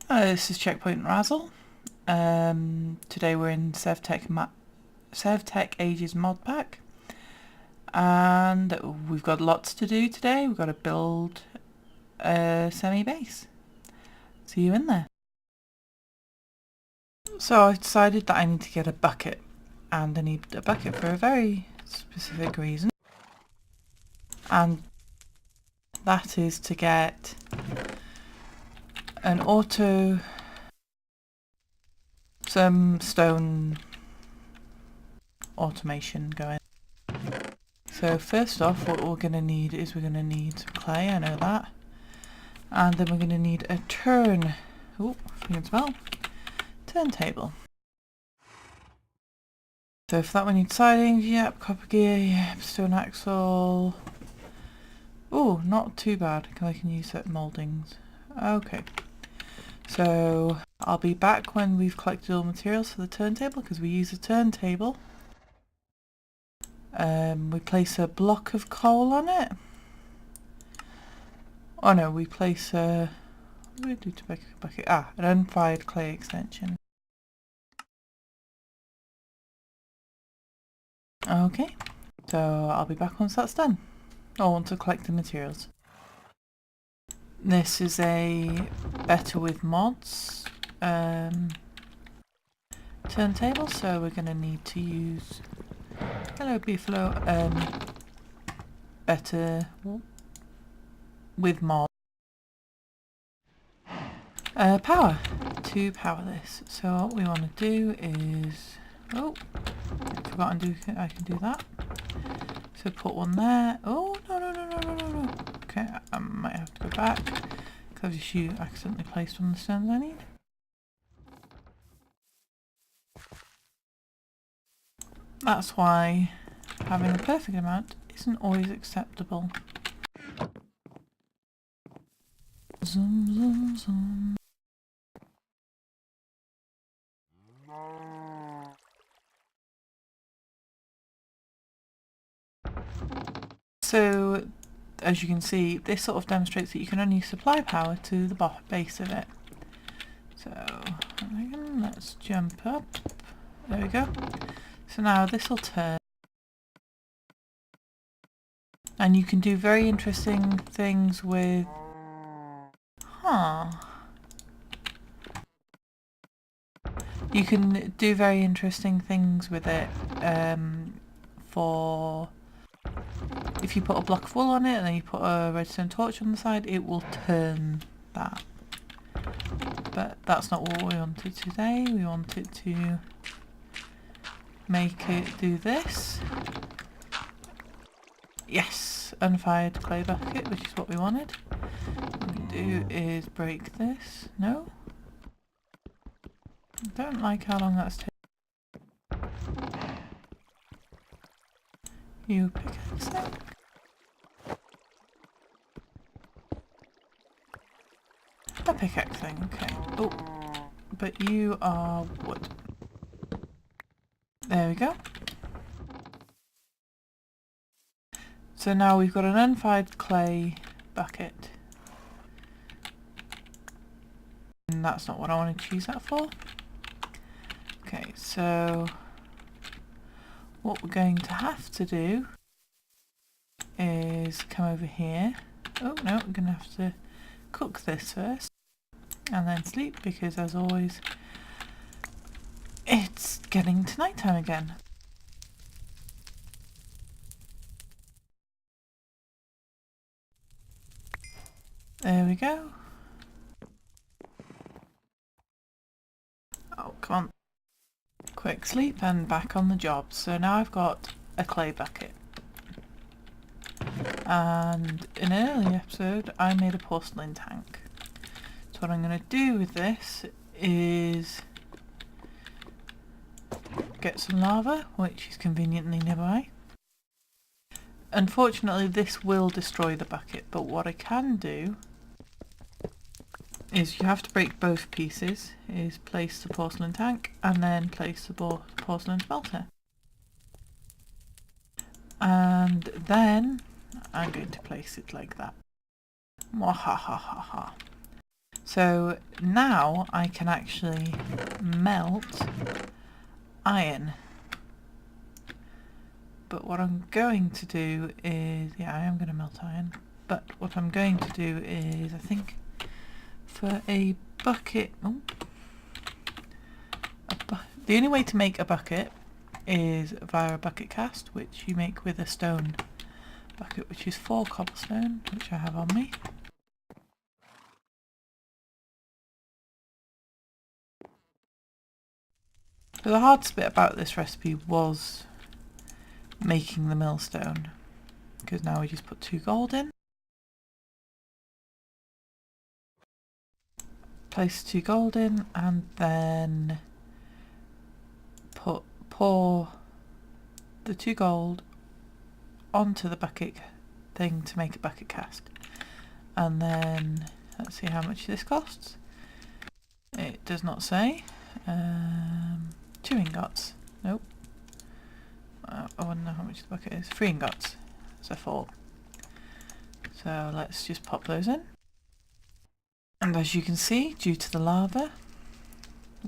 This is Checkpoint Razzle. Today we're in SevTech Ages mod pack, and we've got lots to do today. We've got to build a semi-base. See you in there. So I decided that I need to get a bucket, and I need a bucket for a very specific reason, and that is to get an some stone automation going. So first off, what we're going to need is we're going to need some clay, I know that, and then we're going to need a turntable. So for that we need siding, yep, copper gear, yep, stone axle. Oh, not too bad, because I can use certain mouldings. Okay. So I'll be back when we've collected all the materials for the turntable, because we use a turntable. We place a block of coal on it. Oh no, we place a... what do we do to make a bucket? Ah, an unfired clay extension. Okay, so I'll be back once that's done. Or once I collect the materials. This is a better with mods turntable, so we're going to need to use, hello Beefalo, better with mod power to power this. So what we want to do is, oh, I've forgotten I can do that. So put one there. Oh no. Okay, I might have to go back because you accidentally placed one of the stones I need. That's why having a perfect amount isn't always acceptable. Zoom, zoom, zoom. So, as you can see, this sort of demonstrates that you can only supply power to the base of it. So, let's jump up. There we go. So now this will turn. And you can do very interesting things with... You can do very interesting things with it for... If you put a block of wool on it and then you put a redstone torch on the side, it will turn that. But that's not what we wanted today. We wanted to make it do this. Yes, unfired clay bucket, which is what we wanted. What we can do is break this. No? I don't like how long that's taken. You pickaxe it? A pickaxe thing, okay. Oh, but you are wood. There we go. So now we've got an unfired clay bucket. And that's not what I wanted to use that for. Okay, so what we're going to have to do is come over here. Oh no, we're going to have to cook this first and then sleep, because as always it's getting to night time again. There we go. Oh, come on. Quick sleep and back on the job. So now I've got a clay bucket. And in an early episode I made a porcelain tank. So what I'm going to do with this is get some lava, which is conveniently nearby. Unfortunately this will destroy the bucket, but what I can do is, you have to break both pieces, is place the porcelain tank and then place the porcelain smelter. And then I'm going to place it like that. Mwahahaha. So now I can actually melt iron. But what I'm going to do is, yeah, I am going to melt iron. But what I'm going to do is, I think, for a bucket, the only way to make a bucket is via a bucket cast, which you make with a stone bucket, which is 4 cobblestone, which I have on me. So the hardest bit about this recipe was making the millstone, because now we just put 2 gold in, place 2 gold in, and then pour the 2 gold onto the bucket thing to make a bucket cast. And then let's see how much this costs. It does not say. 2 ingots. Nope. I wonder how much the bucket is. 3 ingots. So 4. So let's just pop those in. And as you can see, due to the lava,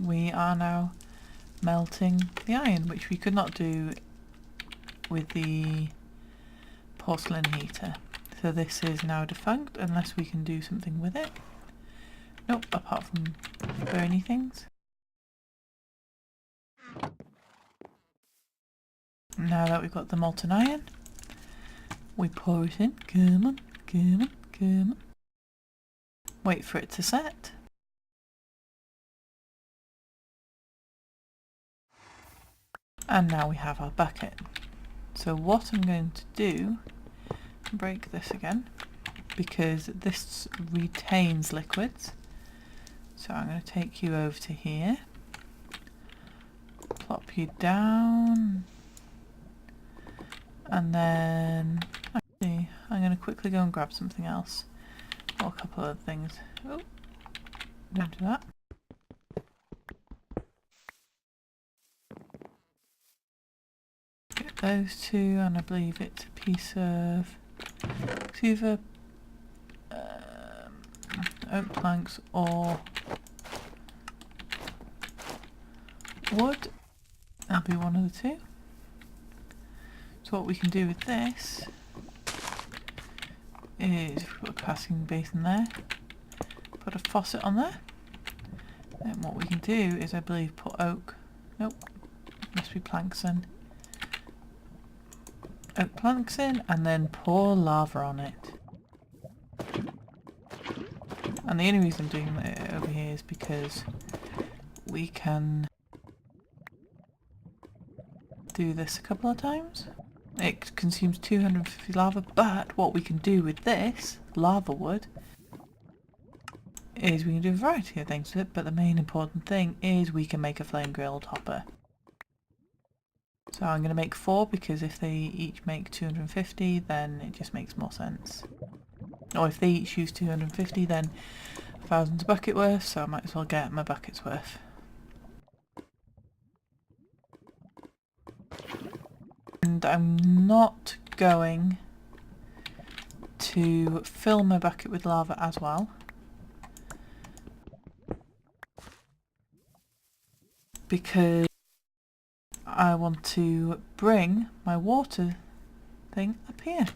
we are now melting the iron, which we could not do with the porcelain heater. So this is now defunct unless we can do something with it. Nope, apart from burny things. Now that we've got the molten iron, we pour it in. Come on, come on, come on. Wait for it to set. And now we have our bucket. So what I'm going to do, break this again, because this retains liquids. So I'm going to take you over to here, plop you down, and then actually I'm going to quickly go and grab something else, or a couple of things. Oh, don't do that. Get those 2, and I believe it's a piece of either oak planks or wood. That'll be one of the 2. So what we can do with this is, if we've got a casting basin there, put a faucet on there. And what we can do is, I believe, put oak, nope, must be planks in. Oak planks in, and then pour lava on it. And the only reason I'm doing it over here is because we can do this a couple of times. It consumes 250 lava, but what we can do with this lava wood is we can do a variety of things with it, but the main important thing is we can make a flame grilled hopper. So I'm going to make 4, because if they each make 250, then it just makes more sense. Or if they each use 250, then 1,000's a bucket worth, so I might as well get my bucket's worth. And I'm not going to fill my bucket with lava as well, because I want to bring my water thing up here.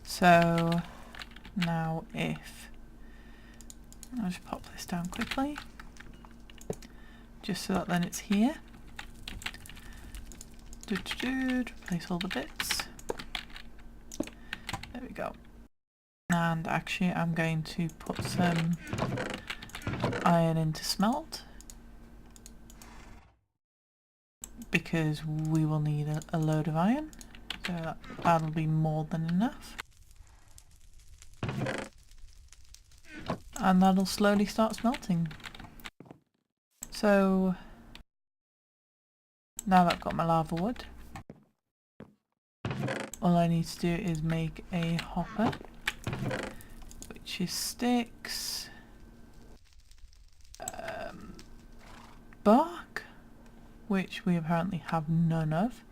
So now I'll just pop this down quickly, just so that then it's here. Replace all the bits. There we go. And actually I'm going to put some iron in to smelt, because we will need a load of iron, so that'll be more than enough. And that'll slowly start smelting. So now that I've got my lava wood, all I need to do is make a hopper, which is sticks, bark, which we apparently have none of.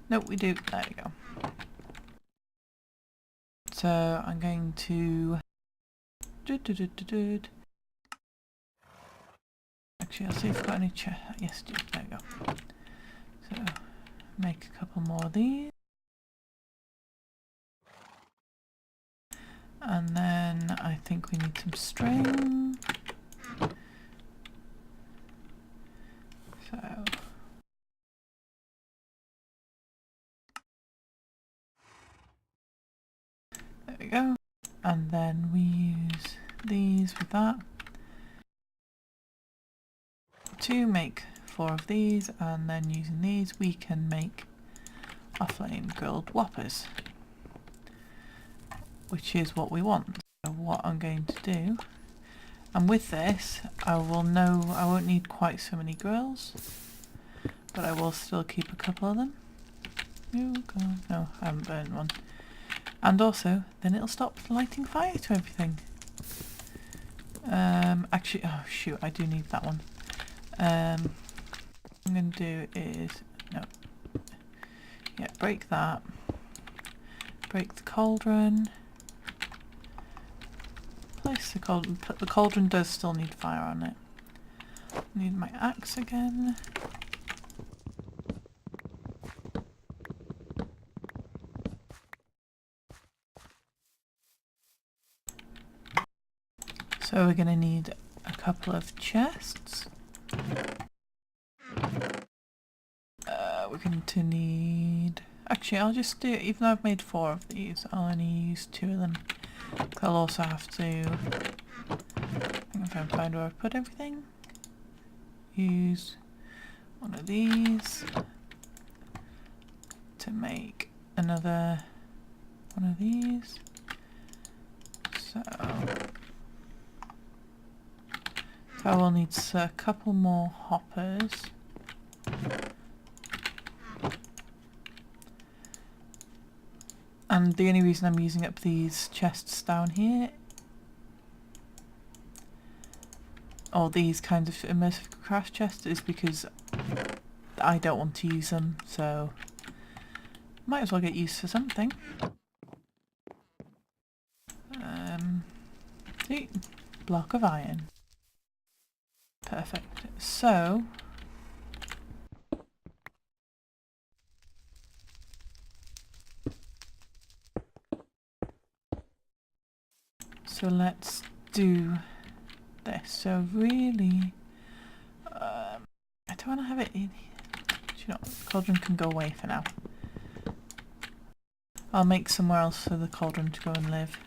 Nope, we do. There we go. So I'm going to actually I'll see if I've got any yes, there we go. So make a couple more of these. And then I think we need some string. So there we go. And then we use these with that to make 4 of these, and then using these we can make our flame grilled whoppers, which is what we want. So what I'm going to do, and with this I won't need quite so many grills, but I will still keep a couple of them. Oh god, no, I haven't burnt one. And also then it'll stop lighting fire to everything. Actually, oh shoot, I do need that one. What I'm going to do is, no, yeah, break that, break the cauldron, place the cauldron. The cauldron does still need fire on it. I need my axe again. So we're going to need a couple of chests. We're going to need... Actually, I'll just do it, even though I've made 4 of these, I'll only use 2 of them. I'll also have to... I think if I can find where I put everything. Use one of these to make another one of these. So I will need a couple more hoppers. And the only reason I'm using up these chests down here, or these kinds of immersive craft chests, is because I don't want to use them, so might as well get used for something. See? Block of iron. Perfect. So let's do this. So really, I don't want to have it in here. Do you know, the cauldron can go away for now. I'll make somewhere else for the cauldron to go and live.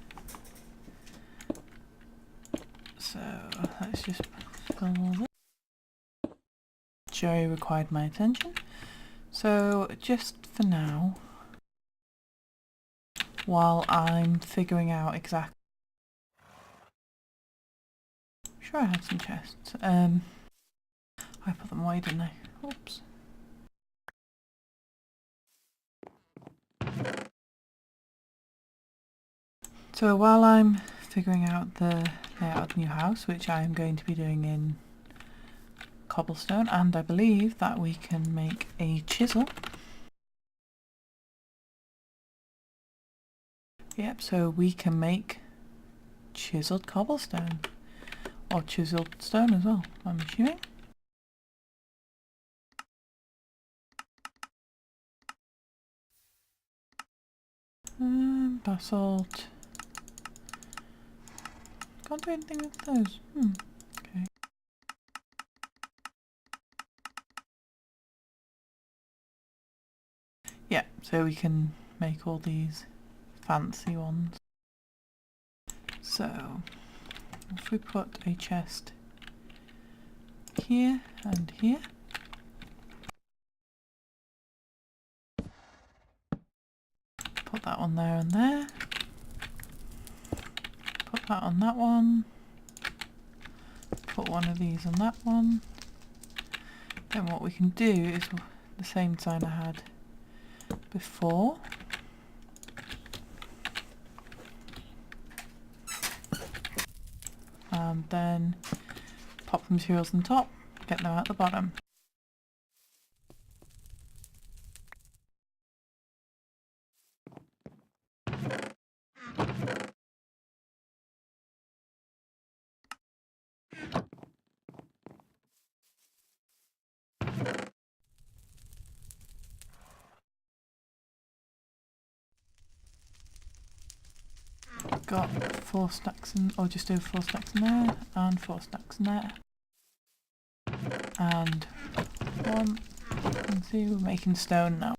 So let's just fill all this. Jerry required my attention. So just for now, while I'm figuring out exactly... Sure, I had some chests. I put them away, didn't I? Oops. So while I'm figuring out the layout of the new house, which I am going to be doing in cobblestone, and I believe that we can make a chisel. Yep, so we can make chiseled cobblestone. Or chiseled stone as well, I'm assuming. Basalt. Can't do anything with those. Okay. Yeah, so we can make all these fancy ones. So if we put a chest here and here, put that on there and there, put that on that one, put one of these on that one. Then what we can do is the same design I had before. And then pop the materials on top, get them at the bottom. got 4 stacks in, or just over 4 stacks in there, and 4 stacks in there. And 1, and 2, we're making stone now.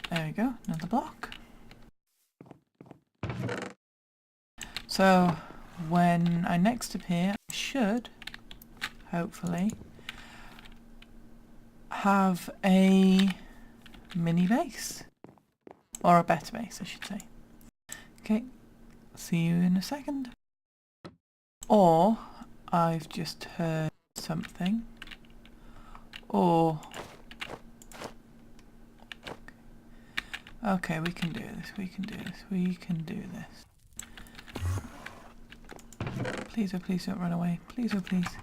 There we go, another block. So when I next appear, I should, hopefully, have a mini base. Or a better base, I should say. Okay, see you in a second. Or I've just heard something. Or... okay, we can do this, we can do this, we can do this. Please, oh please don't run away. Please, oh please.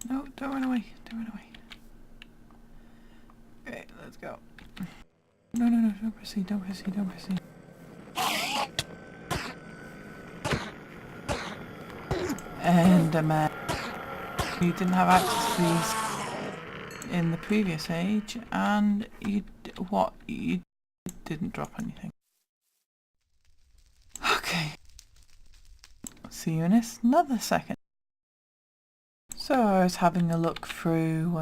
No, don't run away, don't run away. Okay, let's go. No, no, no, don't proceed, don't proceed, don't proceed. And you didn't have access to these in the previous age, and you didn't drop anything. Okay. See you in another second. So I was having a look through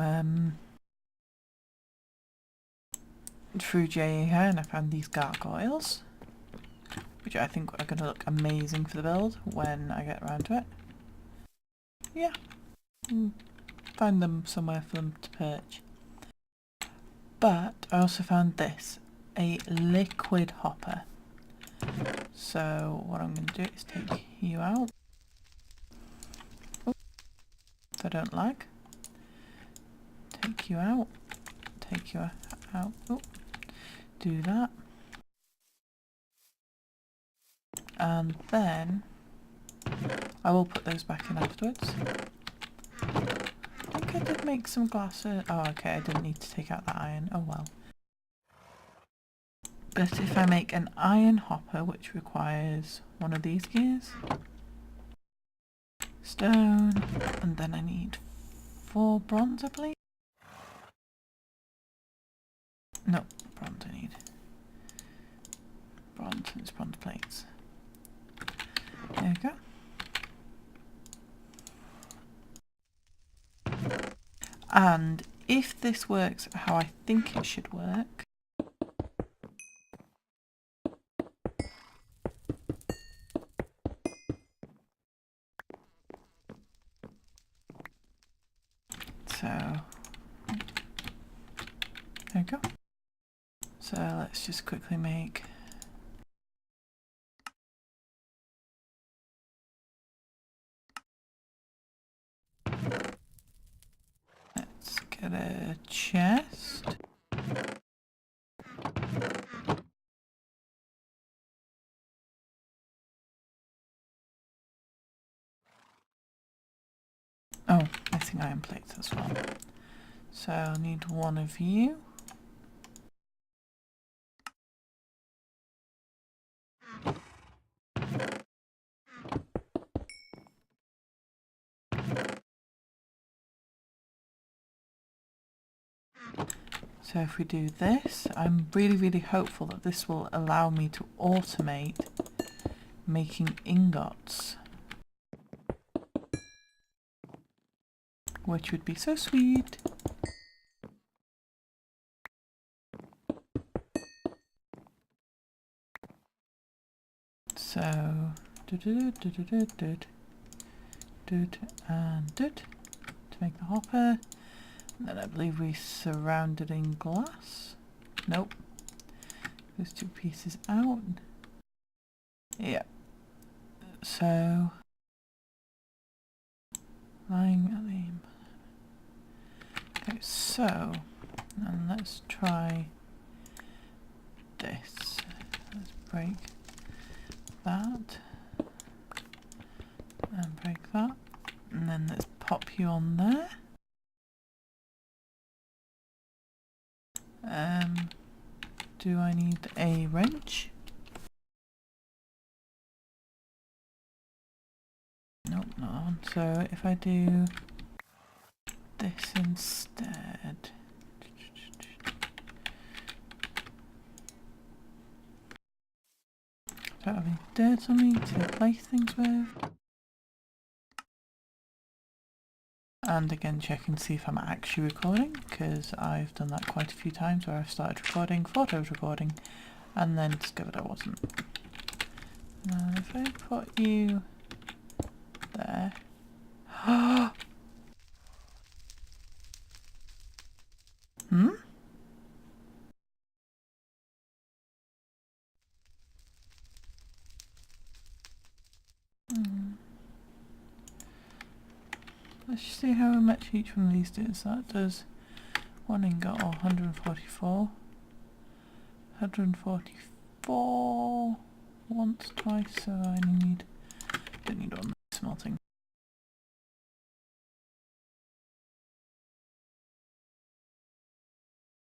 JA here, and I found these gargoyles, which I think are going to look amazing for the build when I get around to it. Yeah, find them somewhere for them to perch. But I also found this, a liquid hopper. So what I'm going to do is take you out. Oh, if I don't lag. Take you out. Take you out. Oh, do that. And then I will put those back in afterwards. I think I did make some glasses. Oh, okay, I didn't need to take out that iron. Oh well. But if I make an iron hopper, which requires one of these gears, stone, and then I need 4 bronze, I believe. No, bronze I need. Bronze, it's bronze plates. There we go. And if this works how I think it should work, so there we go. So let's just quickly make get a chest. Oh, missing iron plates as well. So I'll need one of you. So if we do this, I'm really hopeful that this will allow me to automate making ingots, which would be so sweet. So and to make the hopper. And then I believe we surround it in glass. Nope. Those 2 pieces out. Yeah. So lying at the... okay, so and let's try this. Let's break that. And break that. And then let's pop you on there. Do I need a wrench? Nope, not on. So if I do this instead, don't have any dirt on me to place things with. And again check and see if I'm actually recording, because I've done that quite a few times where I've started recording, thought I was recording, and then discovered I wasn't. Now if I put you there... Hmm? Let's just see how much each one of these does. That does 1 ingot, or 144. 144 once, twice, so I don't need one smelting.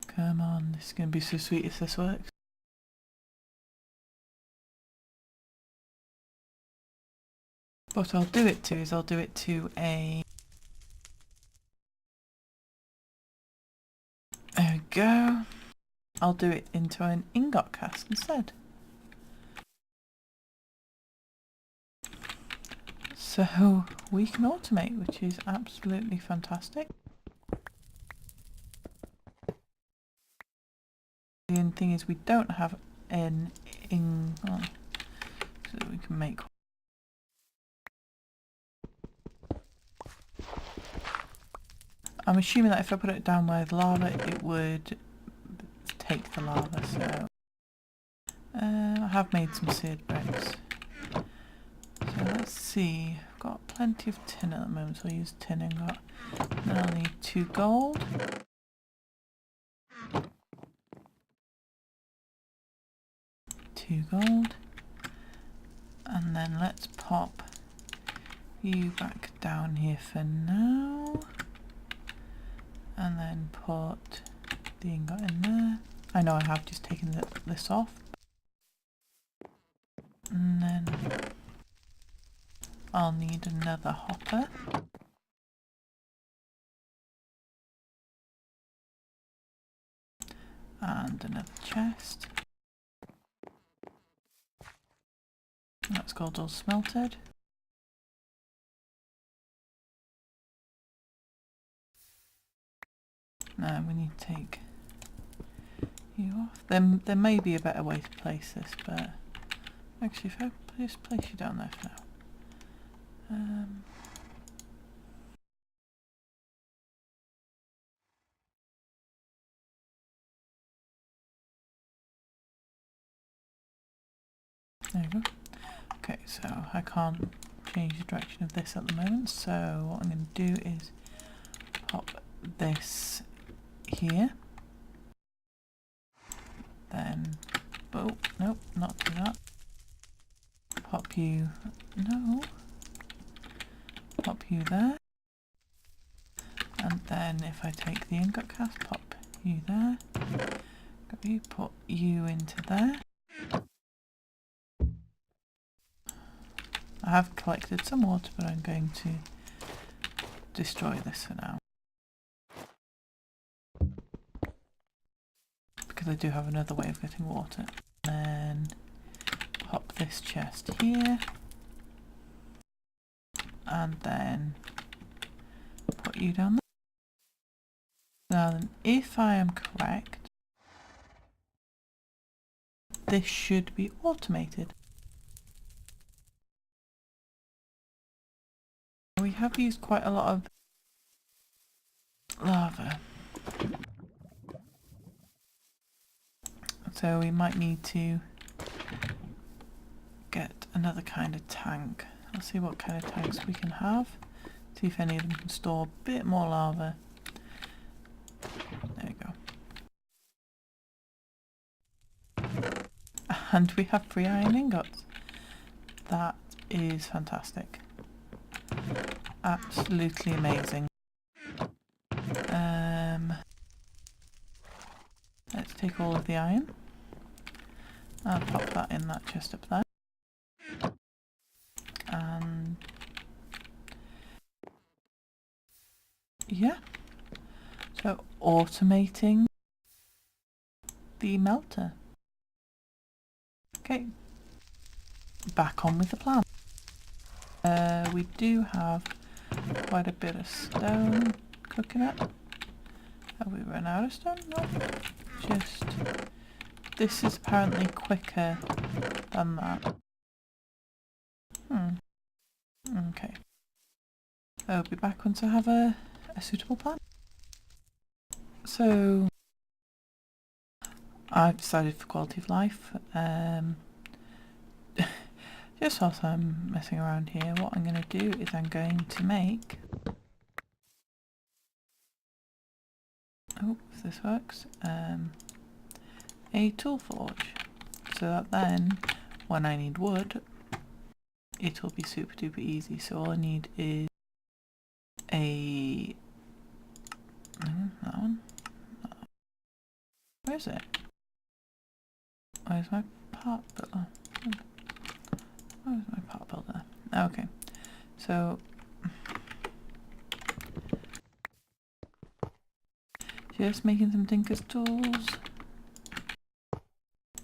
Come on, this is going to be so sweet if this works. What I'll do it to is I'll do it to a... There we go. I'll do it into an ingot cast instead. So we can automate, which is absolutely fantastic. The only thing is we don't have an so we can make... I'm assuming that if I put it down with lava, it would take the lava, so... I have made some seared bricks. So let's see, I've got plenty of tin at the moment, so I'll use tin ingot. Then I'll need 2 gold. 2 gold. And then let's pop you back down here for now. And then put the ingot in there. I know I have just taken this off. And then I'll need another hopper. And another chest. That's gold all smelted. Now we need to take you off. There may be a better way to place this, but actually if I just place you down there for now. There you go. Okay, so I can't change the direction of this at the moment, so what I'm going to do is pop this here. Then, oh, nope, not do that. Pop you, no. Pop you there. And then if I take the ingot cast, pop you there. Got you, put you into there. I have collected some water, but I'm going to destroy this for now. Because I do have another way of getting water. And then pop this chest here. And then put you down there. Now then, if I am correct, this should be automated. We have used quite a lot of lava, so we might need to get another kind of tank. Let's see what kind of tanks we can have, see if any of them can store a bit more lava. There we go. And we have 3 iron ingots. That is fantastic. Absolutely amazing. Let's take all of the iron. I'll pop that in that chest up there. And yeah, so automating the melter. Okay, back on with the plan. We do have quite a bit of stone cooking up. Have we run out of stone? No. Just... this is apparently quicker than that. Okay. I'll be back once I have a suitable plan. So, I've decided for quality of life, just whilst I'm messing around here, what I'm going to do is I'm going to make, oh, if this works, a tool forge, so that then, when I need wood, it will be super duper easy. So all I need is a, that one, where is it? Where's my part builder? Where's my part builder? Okay, so just making some tinker's tools.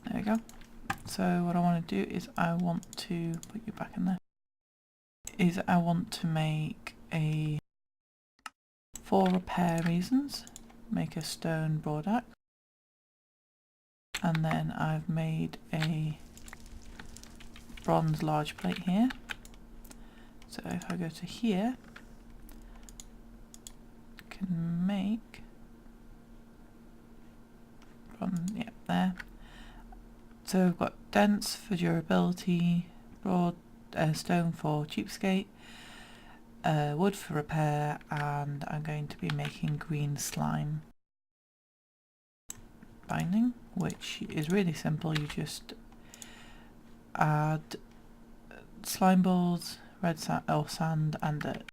There we go. So what I want to do is I want to put you back in there. Is I want to make a, for repair reasons, make a stone broad axe. And then I've made a bronze large plate here. So if I go to here, I can make bronze, yeah, there. So we've got dense for durability, broad stone for cheapskate, wood for repair, and I'm going to be making green slime binding, which is really simple. You just add slime balls, red sand or sand, and dirt.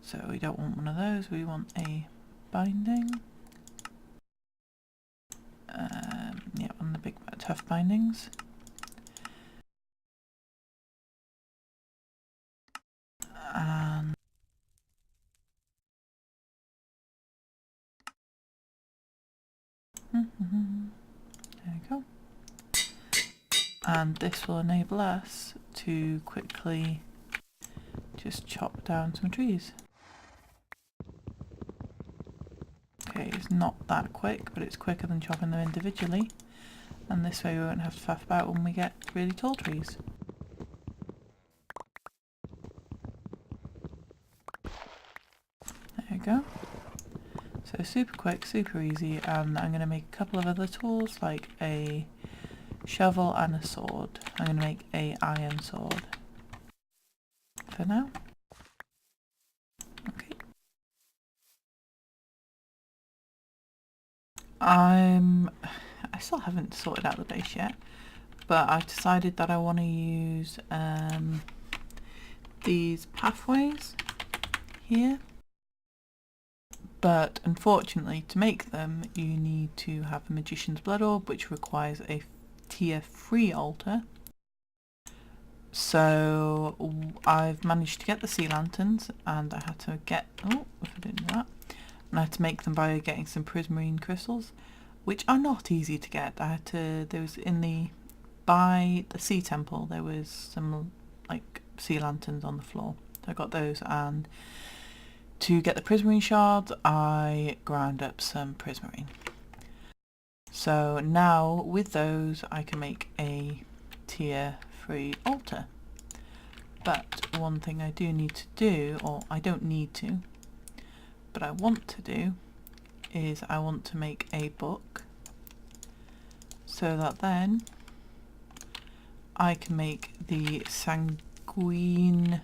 So we don't want one of those, we want a binding. Yeah, one of the big tough bindings. And there we go. And this will enable us to quickly just chop down some trees. Okay, it's not that quick, but it's quicker than chopping them individually. And this way we won't have to faff about when we get really tall trees. There we go. So super quick, super easy, and I'm going to make a couple of other tools like a shovel and a sword. I'm going to make a iron sword for now. Okay. I still haven't sorted out the base yet, but I've decided that I want to use these pathways here. But unfortunately, to make them, you need to have a magician's blood orb, which requires a tier 3 altar. So I've managed to get the sea lanterns, and I had to get, oh, if I didn't do that, and I had to make them by getting some prismarine crystals, which are not easy to get. I had to, there was by the sea temple, there was some like sea lanterns on the floor. So I got those, and to get the prismarine shards, I ground up some prismarine. So now with those, I can make a tier 3 altar. But one thing I do need to do, or I don't need to, but I want to do, is I want to make a book so that then I can make the sanguine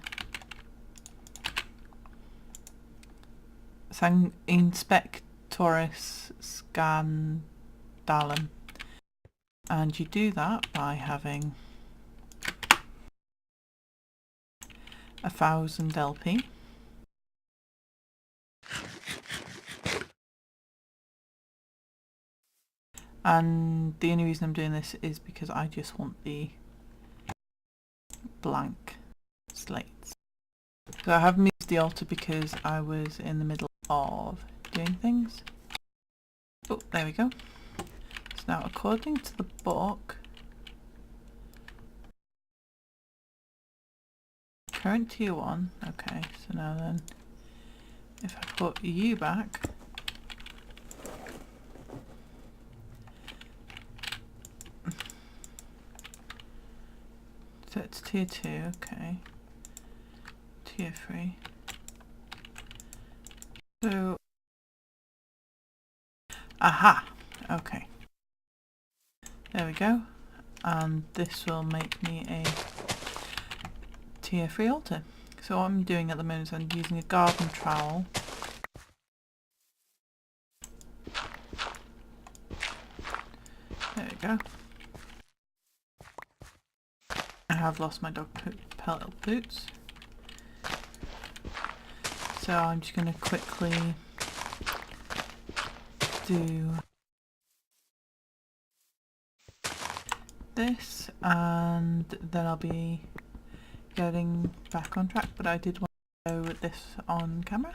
Inspectoris Scandalum, and you do that by having 1000 LP. And the only reason I'm doing this is because I just want the blank slates. So I haven't used the altar because I was in the middle of doing things. Oh, there we go. So now according to the book, current tier 1. Okay, so now then, if I put you back, so it's tier 2, okay, tier 3. So, aha, okay, there we go, and this will make me a tier 3 altar. So what I'm doing at the moment is I'm using a garden trowel. There we go. I have lost my dog pellet boots. So I'm just going to quickly do this and then I'll be getting back on track, but I did want to go with this on camera.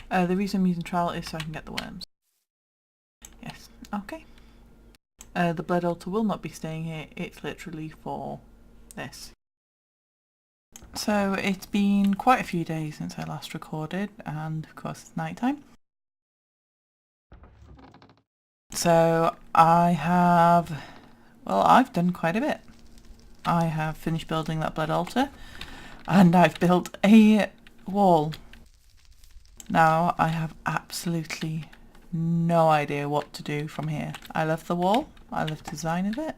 The reason I'm using trowel is so I can get the worms. Yes, okay. The blood altar will not be staying here, it's literally for this. So it's been quite a few days since I last recorded, and of course it's night time. So I've done quite a bit. I have finished building that blood altar and I've built a wall. Now I have absolutely no idea what to do from here. I love the wall, I love the design of it,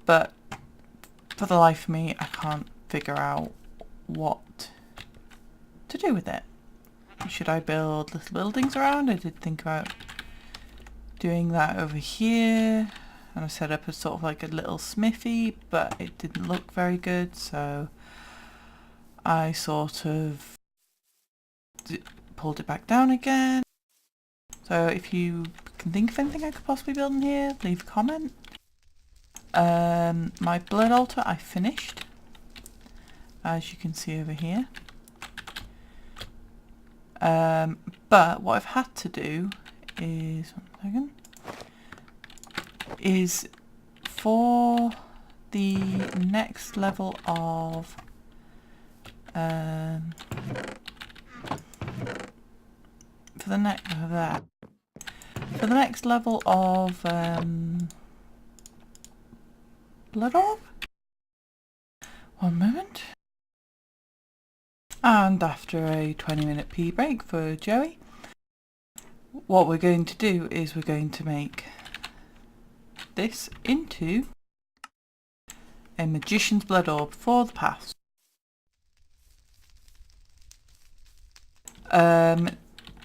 but for the life of me I can't figure out what to do with it. Should I build little buildings around? I did think about doing that over here, and I set up a sort of like a little smithy, but it didn't look very good, so I sort of pulled it back down again. So if you can think of anything I could possibly build in here, leave a comment. My blood altar I finished, as you can see over here. But what I've had to do is, one second, is for the next level of for the next level of blood orb. One moment. And after a 20-minute pee break for Joey, what we're going to do is we're going to make this into a magician's blood orb for the pass.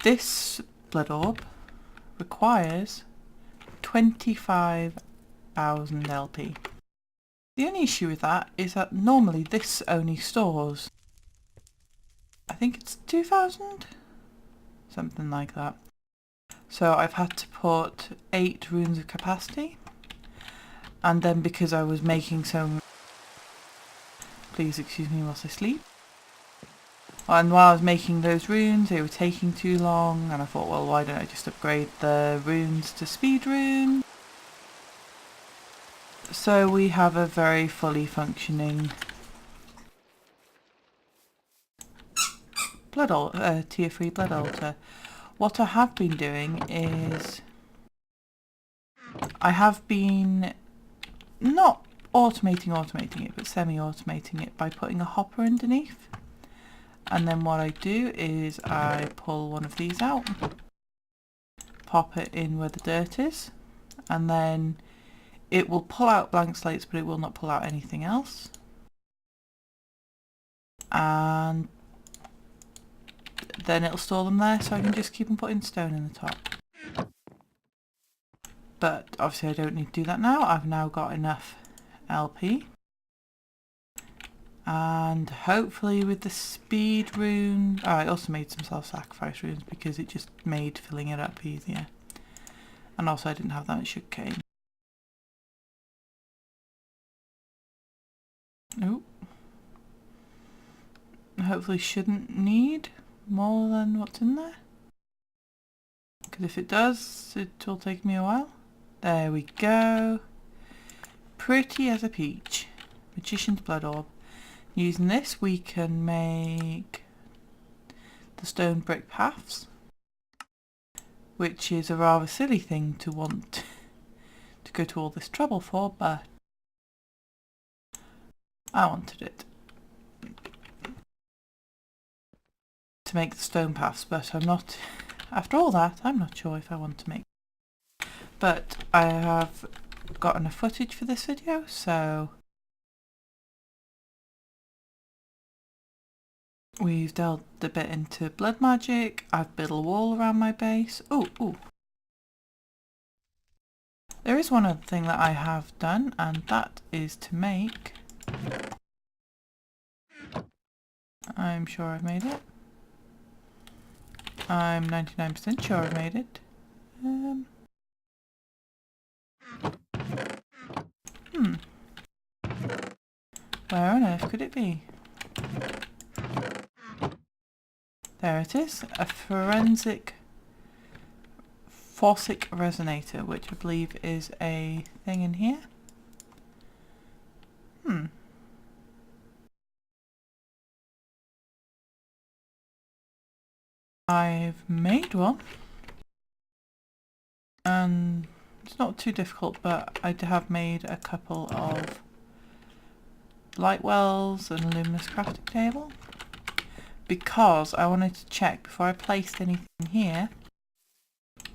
This blood orb requires 25,000 LP. The only issue with that is that normally this only stores, I think it's 2,000? Something like that. So I've had to put 8 runes of capacity, and then because I was making some, please excuse me whilst I sleep, and while I was making those runes they were taking too long, and I thought, well, why don't I just upgrade the runes to speed runes? So we have a very fully functioning blood altar, tier 3 blood altar. What I have been doing is I have been not automating it, but semi-automating it by putting a hopper underneath. And then what I do is I pull one of these out, pop it in where the dirt is, and then it will pull out blank slates, but it will not pull out anything else. And then it'll store them there, so I can just keep on putting stone in the top. But obviously I don't need to do that now. I've now got enough LP. And hopefully with the speed rune, I also made some self-sacrifice runes because it just made filling it up easier. And also I didn't have that much sugarcane. Nope. Hopefully shouldn't need more than what's in there, because if it does, it will take me a while. There we go. Pretty as a peach. Magician's blood orb. Using this we can make the stone brick paths, which is a rather silly thing to want to go to all this trouble for, but I wanted it. To make the stone paths, but I'm not, after all that, I'm not sure if I want to make. But I have got enough footage for this video, so we've delved a bit into blood magic. I've built a wall around my base. Ooh. There is one other thing that I have done, and that is to make... I'm sure I've made it. I'm 99% sure I've made it. Where on earth could it be? There it is, a forensic Forsic resonator, which I believe is a thing in here. I've made one, and it's not too difficult, but I have made a couple of light wells and a luminous crafting table, because I wanted to check before I placed anything here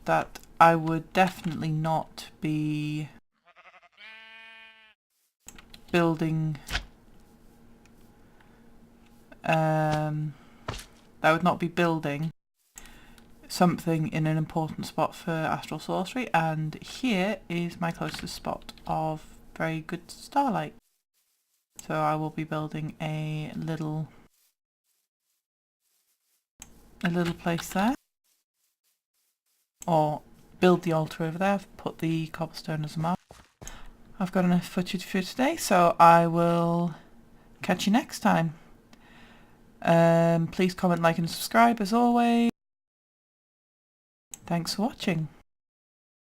that I would definitely not be building something in an important spot for astral sorcery, and here is my closest spot of very good starlight. So I will be building a little place there, or build the altar over there. I've put the cobblestone as a mark. I've got enough footage for today, so I will catch you next time. Please comment, like and subscribe as always. Thanks for watching.